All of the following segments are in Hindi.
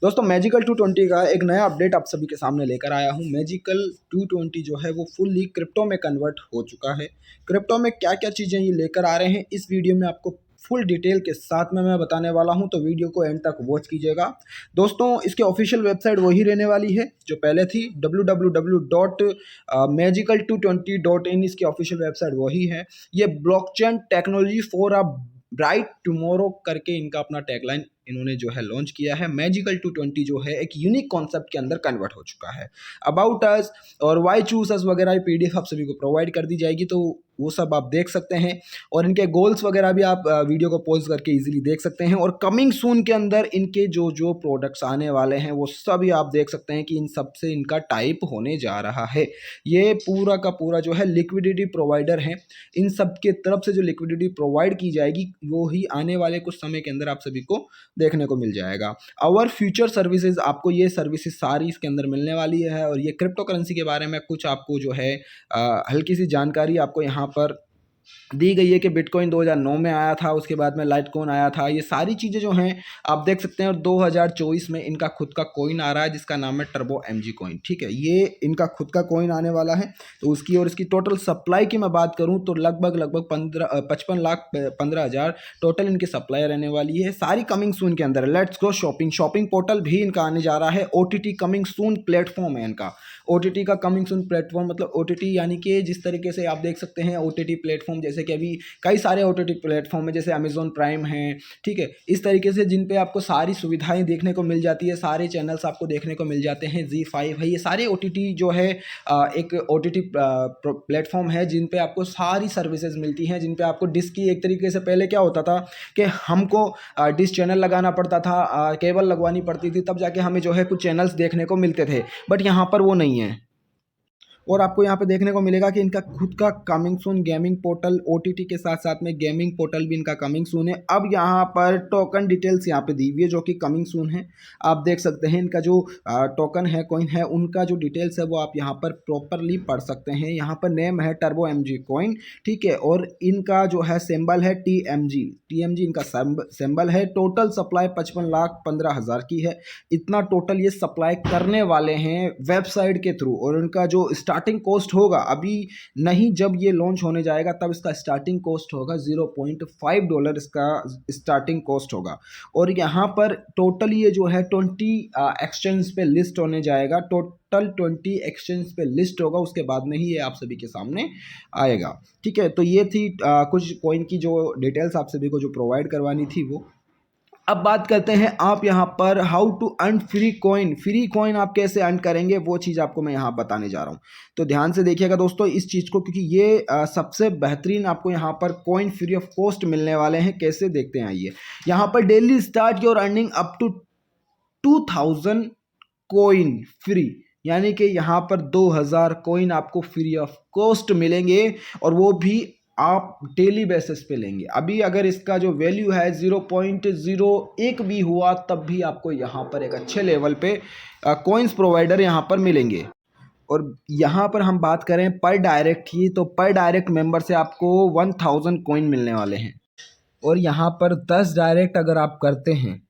दोस्तों मैजिकल 220 का एक नया अपडेट आप सभी के सामने लेकर आया हूँ। मैजिकल 220 जो है वो फुल्ली क्रिप्टो में कन्वर्ट हो चुका है। क्रिप्टो में क्या क्या चीज़ें ये लेकर आ रहे हैं इस वीडियो में आपको फुल डिटेल के साथ में मैं बताने वाला हूं, तो वीडियो को एंड तक वॉच कीजिएगा। दोस्तों इसकी ऑफिशियल वेबसाइट वही रहने वाली है जो पहले थी, www.magical220.in इसकी ऑफिशियल वेबसाइट वही है। ये blockchain technology for a bright tomorrow करके इनका अपना टैगलाइन इन्होंने जो है लॉन्च किया है। मैजिकल 220 जो है एक यूनिक कॉन्सेप्ट के अंदर कन्वर्ट हो चुका है। अबाउट अस और वाई चूज अस वगैरह पीडीएफ आप सभी को प्रोवाइड कर दी जाएगी, तो वो सब आप देख सकते हैं और इनके गोल्स वगैरह भी आप वीडियो को पॉज करके इजीली देख सकते हैं। और कमिंग सून के अंदर इनके जो जो प्रोडक्ट्स आने वाले हैं वो सभी आप देख सकते हैं कि इन सब से इनका टाइप होने जा रहा है। ये पूरा का पूरा जो है लिक्विडिटी प्रोवाइडर है। इन सब के तरफ से जो लिक्विडिटी प्रोवाइड की जाएगी वो ही आने वाले कुछ समय के अंदर आप सभी को देखने को मिल जाएगा। और फ्यूचर सर्विसेज, आपको ये सर्विसेज सारी इसके अंदर मिलने वाली है। और ये क्रिप्टो करेंसी के बारे में कुछ आपको जो है हल्की सी जानकारी आपको यहाँ पर दी गई है कि बिटकॉइन 2009 में आया था, उसके बाद में लाइटकॉइन आया था। ये सारी चीज़ें जो हैं आप देख सकते हैं। और 2024 में इनका खुद का कॉइन आ रहा है जिसका नाम है टर्बो एमजी कॉइन। ठीक है, ये इनका खुद का कॉइन आने वाला है। तो उसकी और इसकी टोटल सप्लाई की मैं बात करूं तो लगभग 55,15,000 टोटल इनकी सप्लाई रहने वाली है। सारी कमिंग सून के अंदर। लेट्स गो शॉपिंग पोर्टल भी इनका आने जा रहा है। ओटीटी कमिंग सून प्लेटफॉर्म है इनका। ओटीटी का कमिंग सून प्लेटफॉर्म मतलब ओटीटी यानी कि जिस तरीके से आप देख सकते हैं ओटीटी प्लेटफॉर्म, जैसे कि अभी कई सारे ओटीटी प्लेटफॉर्म है जैसे अमेजॉन प्राइम है। ठीक है, इस तरीके से जिन पे आपको सारी सुविधाएं देखने को मिल जाती है, सारे चैनल्स आपको देखने को मिल जाते हैं। ZEE5 है, ये सारे ओटीटी जो है एक ओटीटी प्लेटफॉर्म है जिन पे आपको सारी सर्विसेज मिलती हैं। जिन पे आपको डिश की एक तरीके से पहले क्या होता था कि हमको डिश चैनल लगाना पड़ता था, केबल लगवानी पड़ती थी, तब जाके हमें जो है कुछ चैनल्स देखने को मिलते थे। बट यहाँ पर वो नहीं है। और आपको यहाँ पे देखने को मिलेगा कि इनका खुद का coming soon gaming portal, OTT के साथ साथ में गेमिंग पोर्टल भी इनका कमिंग सून है। अब यहाँ पर टोकन डिटेल्स यहाँ पे दी हुई है जो कि कमिंग सून है। आप देख सकते हैं इनका जो टोकन है, कॉइन है, उनका जो डिटेल्स है वो आप यहाँ पर प्रॉपरली पढ़ सकते हैं। यहाँ पर नेम है टर्बो एमजी कॉइन। ठीक है, और इनका जो है सिंबल है टीएमजी इनका सिंबल है। टोटल सप्लाई 55,15,000 की है। इतना टोटल ये सप्लाई करने वाले हैं वेबसाइट के थ्रू। और उनका जो स्टार्टिंग कॉस्ट होगा, अभी नहीं जब ये लॉन्च होने जाएगा तब इसका स्टार्टिंग कॉस्ट होगा $0.5 इसका स्टार्टिंग कॉस्ट होगा। और यहाँ पर टोटल ये जो है 20 एक्सचेंज पे लिस्ट होने जाएगा। टोटल 20 एक्सचेंज पे लिस्ट होगा, उसके बाद में ही ये आप सभी के सामने आएगा। ठीक है, तो ये थी कुछ कॉइन की जो डिटेल्स आप सभी को जो प्रोवाइड करवानी थी वो। अब बात करते हैं आप यहाँ पर how to earn free coin आप कैसे अर्न करेंगे, वो चीज़ आपको मैं यहाँ बताने जा रहा हूँ। तो ध्यान से देखिएगा दोस्तों इस चीज़ को, क्योंकि ये सबसे बेहतरीन आपको यहाँ पर कॉइन फ्री ऑफ कॉस्ट मिलने वाले हैं। कैसे देखते हैं आइए। यहाँ पर daily start your earning up to 2000 coin free, यानी कि यहाँ पर 2000 कॉइन आपको फ्री ऑफ कॉस्ट मिलेंगे। और वो भी आप डेली बेसिस पे लेंगे। अभी अगर इसका जो वैल्यू है 0.01 भी हुआ तब भी आपको यहाँ पर एक अच्छे लेवल पे कॉइन्स प्रोवाइडर यहाँ पर मिलेंगे। और यहाँ पर हम बात करें पर डायरेक्ट की, तो पर डायरेक्ट मेंबर से आपको 1000 कॉइन मिलने वाले हैं। और यहाँ पर 10 डायरेक्ट अगर आप करते हैं,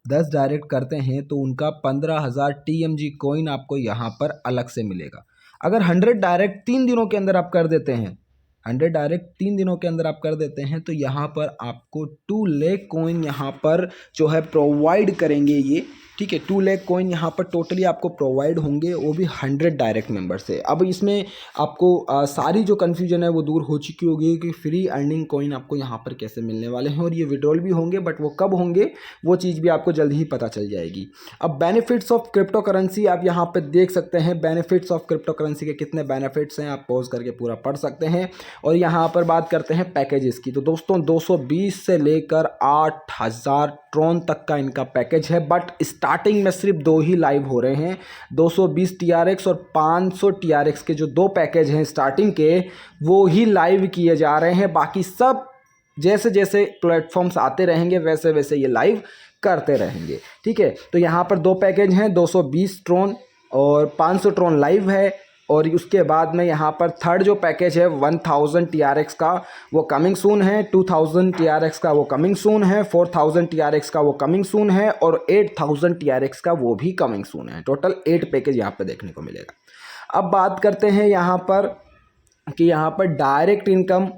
10 डायरेक्ट करते हैं तो उनका 15,000 TMG कॉइन आपको यहाँ पर अलग से मिलेगा। अगर 100 डायरेक्ट 3 दिनों के अंदर आप कर देते हैं, 100 डायरेक्ट 3 दिनों के अंदर आप कर देते हैं तो यहाँ पर आपको 2 लाख कॉइन यहाँ पर जो है प्रोवाइड करेंगे ये। ठीक है, 2 लाख कॉइन यहाँ पर टोटली आपको प्रोवाइड होंगे, वो भी 100 डायरेक्ट मेंबर से। अब इसमें आपको सारी जो कन्फ्यूजन है वो दूर हो चुकी होगी कि फ्री अर्निंग कॉइन आपको यहाँ पर कैसे मिलने वाले हैं। और ये विड्रॉल भी होंगे, बट वो कब होंगे वो चीज़ भी आपको जल्द ही पता चल जाएगी। अब बेनिफिट्स ऑफ क्रिप्टो करेंसी आप यहाँ पर देख सकते हैं। बेनिफिट्स ऑफ क्रिप्टो करेंसी के कितने बेनिफिट्स हैं आप पॉज करके पूरा पढ़ सकते हैं। और यहाँ पर बात करते हैं पैकेजेस की, तो दोस्तों 220 से लेकर 8000 ट्रॉन तक का इनका पैकेज है। बट स्टार्टिंग में सिर्फ 2 ही लाइव हो रहे हैं। 220 TRX और 500 TRX के जो 2 पैकेज हैं स्टार्टिंग के, वो ही लाइव किए जा रहे हैं। बाकी सब जैसे जैसे प्लेटफॉर्म्स आते रहेंगे वैसे वैसे ये लाइव करते रहेंगे। ठीक है, तो यहाँ पर 2 पैकेज हैं, 220 ट्रॉन और 500 ट्रॉन लाइव है। और उसके बाद में यहाँ पर थर्ड जो पैकेज है 1000 TRX का वो कमिंग सून है, 2000 TRX का वो कमिंग सून है, 4000 TRX का वो कमिंग सून है और 8000 TRX का वो भी कमिंग सून है। टोटल 8 पैकेज यहाँ पर देखने को मिलेगा। अब बात करते हैं यहाँ पर कि यहाँ पर direct income,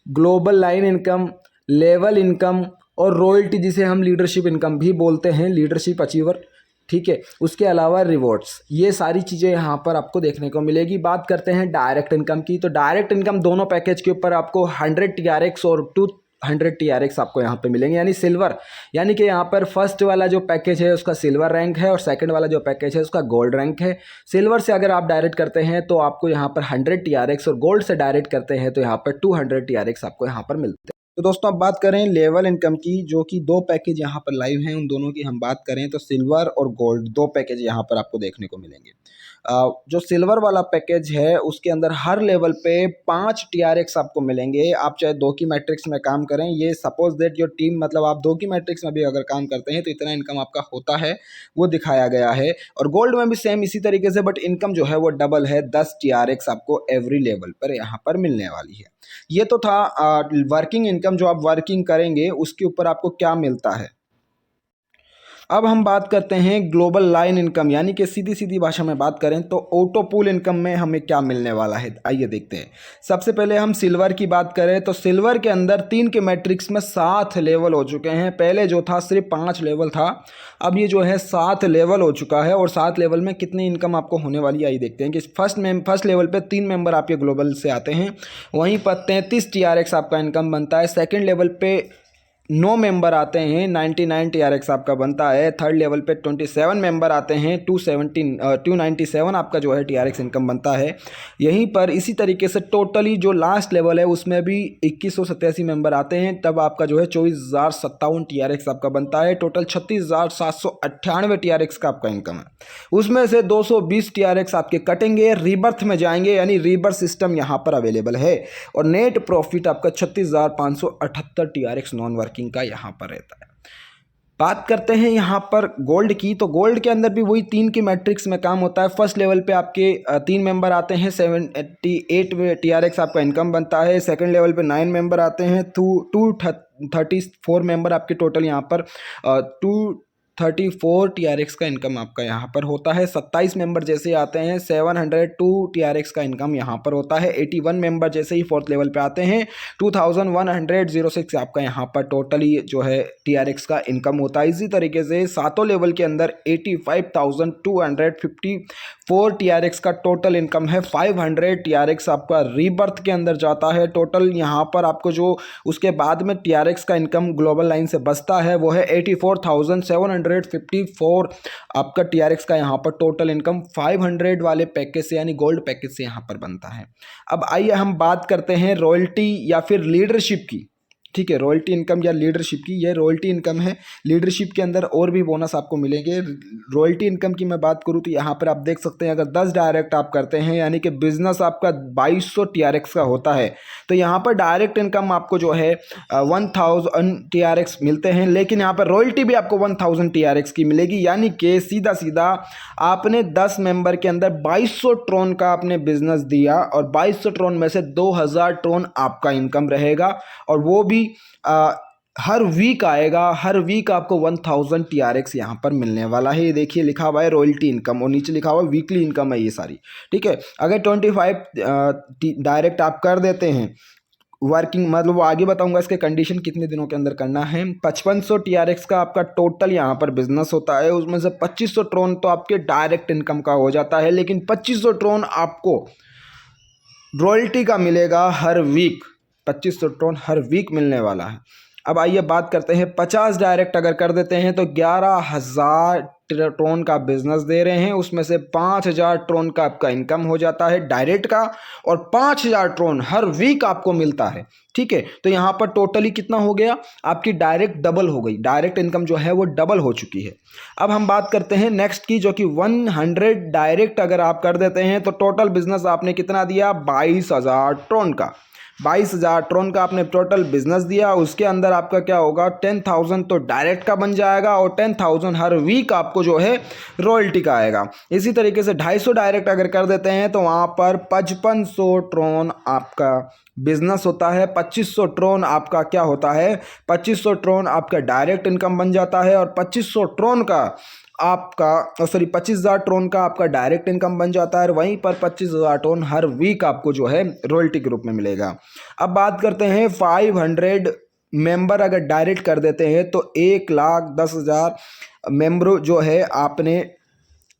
global line income, level income और रॉयल्टी जिसे हम लीडरशिप इनकम भी बोलते हैं, लीडरशिप अचीवर, ठीक है। उसके अलावा रिवॉर्ड्स, ये सारी चीज़ें यहाँ पर आपको देखने को मिलेगी। बात करते हैं डायरेक्ट इनकम की, तो डायरेक्ट इनकम दोनों पैकेज के ऊपर आपको 100 TRX और 200 TRX आपको यहाँ पे मिलेंगे, यानी सिल्वर, यानी कि यहाँ पर फर्स्ट वाला जो पैकेज है उसका सिल्वर रैंक है और सेकंड वाला जो पैकेज है उसका गोल्ड रैंक है। सिल्वर से अगर आप डायरेक्ट करते हैं तो आपको यहाँ पर 100 TRX और गोल्ड से डायरेक्ट करते हैं तो यहाँ पर 200 TRX आपको यहाँ पर मिलते हैं। तो दोस्तों अब बात करें लेवल इनकम की, जो कि 2 पैकेज यहाँ पर लाइव हैं, उन दोनों की हम बात करें तो सिल्वर और गोल्ड 2 पैकेज यहाँ पर आपको देखने को मिलेंगे। जो सिल्वर वाला पैकेज है उसके अंदर हर लेवल पे 5 TRX आपको मिलेंगे। आप चाहे 2 की मैट्रिक्स में काम करें, ये सपोज दैट योर टीम, मतलब आप 2 की मैट्रिक्स में भी अगर काम करते हैं तो इतना इनकम आपका होता है, वो दिखाया गया है। और गोल्ड में भी सेम इसी तरीके से, बट इनकम जो है वो डबल है, 10 TRX आपको एवरी लेवल पर यहाँ पर मिलने वाली है। ये तो था वर्किंग इनकम, जो आप वर्किंग करेंगे उसके ऊपर आपको क्या मिलता है। अब हम बात करते हैं ग्लोबल लाइन इनकम, यानी कि सीधी सीधी भाषा में बात करें तो ऑटो पूल इनकम में हमें क्या मिलने वाला है, आइए देखते हैं। सबसे पहले हम सिल्वर की बात करें तो सिल्वर के अंदर 3 के मैट्रिक्स में 7 लेवल हो चुके हैं। पहले जो था सिर्फ 5 लेवल था, अब ये जो है 7 लेवल हो चुका है। और 7 लेवल में कितनी इनकम आपको होने वाली है, आइए देखते हैं कि फर्स्ट लेवल पे 3 मेंबर आपके ग्लोबल से आते हैं, वहीं पर 33 TRX आपका इनकम बनता है। सेकेंड लेवल पे 9 मेंबर आते हैं, 99 TRX आपका बनता है। थर्ड लेवल पे 27 मेंबर आते हैं, 297 आपका जो है TRX इनकम बनता है। यहीं पर इसी तरीके से टोटली जो लास्ट लेवल है उसमें भी 2187 मेंबर आते हैं, तब आपका जो है 24,057 TRX आपका बनता है। टोटल 36,798 TRX का आपका इनकम है। उसमें से 220 TRX आपके कटेंगे, रीबर्थ में जाएंगे, यानी रीबर्थ सिस्टम यहाँ पर अवेलेबल है। और नेट प्रॉफिट आपका 36,578 TRX नॉन वर्किंग का यहाँ पर रहता है। बात करते हैं यहाँ पर गोल्ड की, तो गोल्ड के अंदर भी वही 3 की मैट्रिक्स में काम होता है। फर्स्ट लेवल पे आपके 3 मेंबर आते हैं, 78 TRX आपका इनकम बनता है। सेकंड लेवल पे 9 मेंबर आते हैं, 234 मेंबर आपके टोटल यहाँ पर 234 TRX का इनकम आपका यहाँ पर होता है। 27 मेंबर जैसे आते हैं 702 TRX का इनकम यहाँ पर होता है। 81 मेंबर जैसे ही 4th लेवल पे आते हैं 2106 आपका यहाँ पर टोटली जो है TRX का इनकम होता है। इसी तरीके से 7 लेवल के अंदर 85,254 TRX का टोटल इनकम है। 500 TRX आपका रीबर्थ के अंदर जाता है। टोटल यहाँ पर आपको जो उसके बाद में TRX का इनकम ग्लोबल लाइन से बचता है वो है 84,754 आपका TRX का यहाँ पर टोटल इनकम 500 वाले पैकेज से, यानी गोल्ड पैकेज से यहाँ पर बनता है। अब आइए हम बात करते हैं रॉयल्टी या फिर लीडरशिप की। ठीक है, रॉयल्टी इनकम या लीडरशिप की, ये रॉयल्टी इनकम है। लीडरशिप के अंदर और भी बोनस आपको मिलेंगे। रॉयल्टी इनकम की मैं बात करूँ तो यहाँ पर आप देख सकते हैं, अगर 10 डायरेक्ट आप करते हैं, यानी कि बिजनेस आपका 2200 TRX का होता है, तो यहाँ पर डायरेक्ट इनकम आपको जो है 1000 TRX मिलते हैं। लेकिन यहाँ पर रॉयल्टी भी आपको 1000 TRX की मिलेगी, यानी कि सीधा सीधा आपने 10 मेंबर के अंदर 2200 ट्रोन का आपने बिजनेस दिया और 2200 ट्रोन में से 2000 ट्रोन आपका इनकम रहेगा। और वो भी हर वीक आएगा। हर वीक आपको 1000 TRX यहाँ पर मिलने वाला है। ये देखिए लिखा हुआ है रॉयल्टी इनकम और नीचे लिखा हुआ है वीकली इनकम है ये सारी। ठीक है, अगर 25 डायरेक्ट आप कर देते हैं वर्किंग, मतलब वो आगे बताऊंगा इसके कंडीशन कितने दिनों के अंदर करना है। 5500 TRX का आपका टोटल यहाँ पर बिजनेस होता है, उसमें से 2500 ट्रोन तो आपके डायरेक्ट इनकम का हो जाता है, लेकिन 2500 ट्रोन आपको रॉयल्टी का मिलेगा हर वीक। 2500 ट्रोन हर वीक मिलने वाला है। अब आइए बात करते हैं 50 डायरेक्ट अगर कर देते हैं तो 11,000 ट्रोन का बिजनेस दे रहे हैं, उसमें से 5,000 ट्रोन का आपका इनकम हो जाता है डायरेक्ट का, और 5,000 ट्रोन हर वीक आपको मिलता है। ठीक है, तो यहाँ पर टोटली कितना हो गया, आपकी डायरेक्ट डबल हो गई, डायरेक्ट इनकम जो है वो डबल हो चुकी है। अब हम बात करते हैं नेक्स्ट की, जो कि 100 डायरेक्ट अगर आप कर देते हैं तो टोटल बिजनेस आपने कितना दिया, 22,000 ट्रोन का। 22,000 ट्रोन का आपने टोटल बिजनेस दिया, उसके अंदर आपका क्या होगा 10,000 तो डायरेक्ट का बन जाएगा और 10,000 हर वीक आपको जो है रॉयल्टी का आएगा। इसी तरीके से 250 डायरेक्ट अगर कर देते हैं तो वहाँ पर 5500 ट्रोन आपका बिजनेस होता है। 2500 ट्रोन आपका क्या होता है, 2500 ट्रोन आपका डायरेक्ट इनकम बन जाता है और 2500 ट्रोन का आपका 25,000 ट्रोन का आपका डायरेक्ट इनकम बन जाता है। वहीं पर 25,000 ट्रोन हर वीक आपको जो है रॉयल्टी के रूप में मिलेगा। अब बात करते हैं 500 मेंबर अगर डायरेक्ट कर देते हैं तो 1,10,000 मेंबर जो है आपने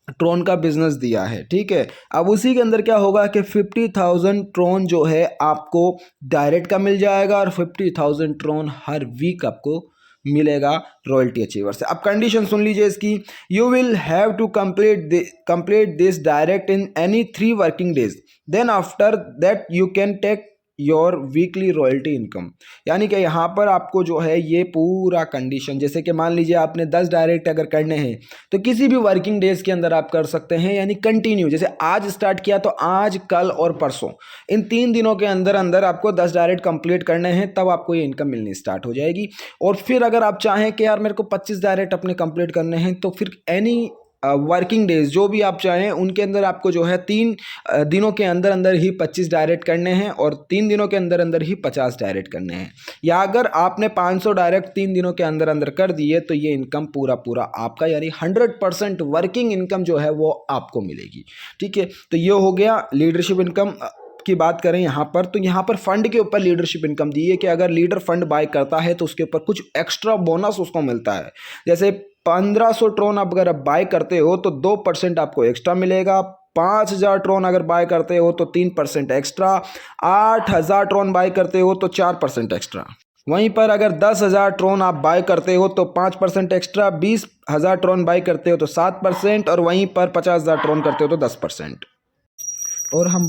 ट्रोन का बिजनेस दिया है, ठीक है। अब उसी के अंदर क्या होगा कि 50,000 ट्रोन जो है आपको डायरेक्ट का मिल जाएगा और 50,000 ट्रोन हर वीक आपको मिलेगा रॉयल्टी अचीवर से। अब कंडीशन सुन लीजिए इसकी, you will have to complete this direct in any 3 working days, then after that you can take your weekly royalty income. यानी कि यहाँ पर आपको जो है ये पूरा कंडीशन, जैसे कि मान लीजिए आपने 10 डायरेक्ट अगर करने हैं तो किसी भी वर्किंग डेज के अंदर आप कर सकते हैं, यानी कंटिन्यू। जैसे आज स्टार्ट किया तो आज, कल और परसों, इन 3 दिनों के अंदर अंदर आपको 10 डायरेक्ट कंप्लीट करने हैं, तब आपको ये इनकम मिलनी स्टार्ट हो जाएगी। और फिर अगर आप चाहें कि यार मेरे को 25 डायरेक्ट अपने कंप्लीट करने हैं, तो फिर एनी वर्किंग डेज जो भी आप चाहें उनके अंदर आपको जो है 3 दिनों के अंदर अंदर ही 25 डायरेक्ट करने हैं और 3 दिनों के अंदर अंदर ही 50 डायरेक्ट करने हैं। या अगर आपने 500 डायरेक्ट 3 दिनों के अंदर अंदर कर दिए तो ये इनकम पूरा आपका, यानी 100% वर्किंग इनकम जो है वो आपको मिलेगी, ठीक है। तो ये हो गया लीडरशिप इनकम की बात करें यहाँ पर, तो यहाँ पर फंड के ऊपर लीडरशिप इनकम दी है कि अगर लीडर फंड बाय करता है तो उसके ऊपर कुछ एक्स्ट्रा बोनस उसको मिलता है। जैसे 1500 ट्रोन आप अगर आप बाय करते हो तो 2% आपको एक्स्ट्रा मिलेगा। 5,000 ट्रोन अगर बाय करते हो तो 3% एक्स्ट्रा। 8,000 ट्रोन बाय करते हो तो 4% एक्स्ट्रा। वहीं पर अगर 10,000 ट्रोन आप बाय करते हो तो 5% एक्स्ट्रा। 20,000 ट्रोन बाय करते हो तो 7% और वहीं पर 50,000 ट्रोन करते हो तो 10%। और हम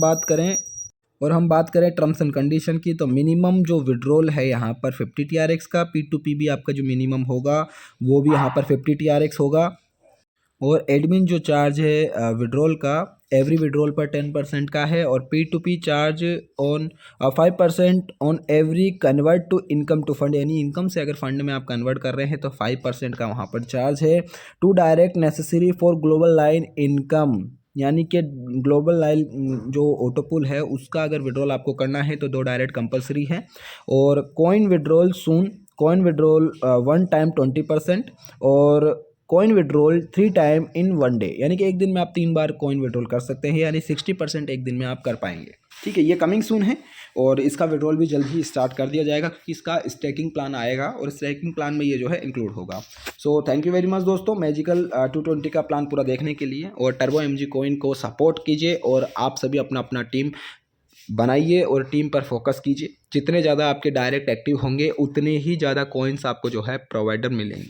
बात करें टर्म्स एंड कंडीशन की, तो मिनिमम जो विड्रॉल है यहाँ पर 50 TRX का, P2P भी आपका जो मिनिमम होगा वो भी यहाँ पर 50 TRX होगा। और एडमिन जो चार्ज है विड्रॉल का, एवरी विड्रॉल पर 10% का है। और P2P charge on 5% on every convert to income to fund, यानी इनकम से अगर फंड में आप कन्वर्ट कर रहे हैं तो 5% का वहाँ पर चार्ज है। To direct necessary for global line income, यानी कि ग्लोबल लाइन जो ऑटोपुल है उसका अगर विड्रॉल आपको करना है तो 2 डायरेक्ट कंपलसरी है। और कॉइन विड्रॉल सून, कॉइन विड्रॉल 1 टाइम 20% और coin withdrawal 3 time in 1 day, यानी कि एक दिन में आप 3 बार कॉइन विड्रॉल कर सकते हैं, यानी 60% एक दिन में आप कर पाएंगे, ठीक है। ये कमिंग सून है और इसका विड्रॉल भी जल्द ही स्टार्ट कर दिया जाएगा क्योंकि इसका स्टेकिंग प्लान आएगा और स्टेकिंग प्लान में ये जो है इंक्लूड होगा। So thank you very much दोस्तों, मैजिकल 220 का प्लान पूरा देखने के लिए। और टर्बो MG कॉइन को सपोर्ट कीजिए और आप सभी अपना अपना टीम बनाइए और टीम पर फोकस कीजिए। जितने ज़्यादा आपके डायरेक्ट एक्टिव होंगे उतने ही ज़्यादा कॉइन्स आपको जो है प्रोवाइडर मिलेंगे।